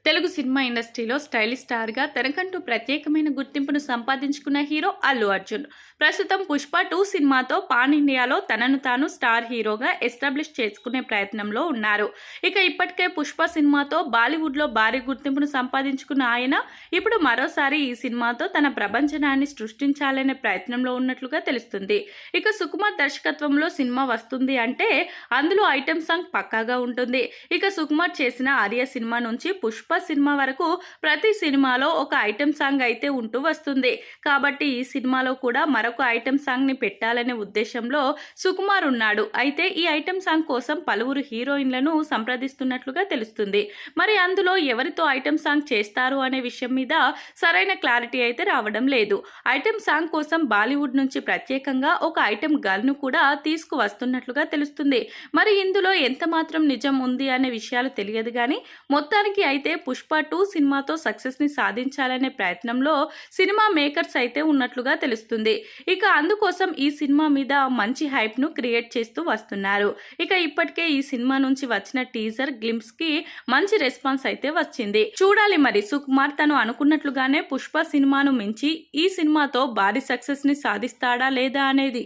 Telugu cinema ఇండస్ట్రీలో stylish స్టార్గా తనకంటూ ప్రత్యేకమైన గుర్తింపును సంపాదించుకున్న హీరో అల్లు అర్జున్. ప్రస్తుతం పుష్ప 2 సినిమాతో పాన్ ఇండియాలో తనను తాను స్టార్ హీరోగా ఎస్టాబ్లిష్ చేసుకునే ప్రయత్నంలో ఉన్నారు. ఇక ఇప్పటికే పుష్ప సినిమాతో బాలీవుడ్లో భారీ గుర్తింపును సంపాదించుకున్న ఆయన ఇప్పుడు మరోసారి ఈ సినిమాతో తన ప్రభంజనాన్ని సృష్టించాలనే ప్రయత్నంలో ఉన్నట్లుగా తెలుస్తుంది. ఇక సుకుమార్ దర్శకత్వంలో సినిమా వస్తుంది అంటే అందులో ఐటెం సాంగ్ పక్కాగా ఉంటుంది. ఇక సుకుమార్ చేసిన ఆర్య సినిమా నుంచి పుష్ప సినిమా వరకు ప్రతి సినిమాలో ఒక ఐటెం సాంగ్ అయితే ఉంటూ వస్తుంది. కాబట్టి ఈ సినిమాలో కూడా మరొక ఐటెం సాంగ్ ని పెట్టాలనే ఉద్దేశంలో సుకుమార్ ఉన్నాడు. అయితే ఈ ఐటెం సాంగ్ కోసం పలువురు హీరోయిన్లను సంప్రదిస్తున్నట్లుగా తెలుస్తుంది. మరి అందులో ఎవరితో ఐటెం సాంగ్ చేస్తారు అనే విషయం మీద సరైన క్లారిటీ అయితే రావడం లేదు. ఐటెం సాంగ్ కోసం బాలీవుడ్ నుంచి ప్రత్యేకంగా ఒక ఐటెం గర్ల్ ను కూడా తీసుకువస్తున్నట్లుగా తెలుస్తుంది. మరి ఇందులో ఎంత మాత్రం నిజం ఉంది అనే విషయాలు తెలియదు కానీ మొత్తానికి అయితే పుష్ప 2 సినిమాతో సక్సెస్ ని సాధించాలనే ప్రయత్నంలో సినిమా మేకర్స్ అయితే ఉన్నట్లుగా తెలుస్తుంది. ఇక అందుకోసం ఈ సినిమా మీద మంచి హైప్ ను క్రియేట్ చేస్తూ వస్తున్నారు. ఇక ఇప్పటికే ఈ సినిమా నుంచి వచ్చిన టీజర్ గ్లింప్స్ కి మంచి రెస్పాన్స్ అయితే వచ్చింది. చూడాలి మరి సుకుమార్ తను అనుకున్నట్లుగానే పుష్ప సినిమాను మించి ఈ సినిమాతో భారీ సక్సెస్ ని సాధిస్తాడా లేదా అనేది.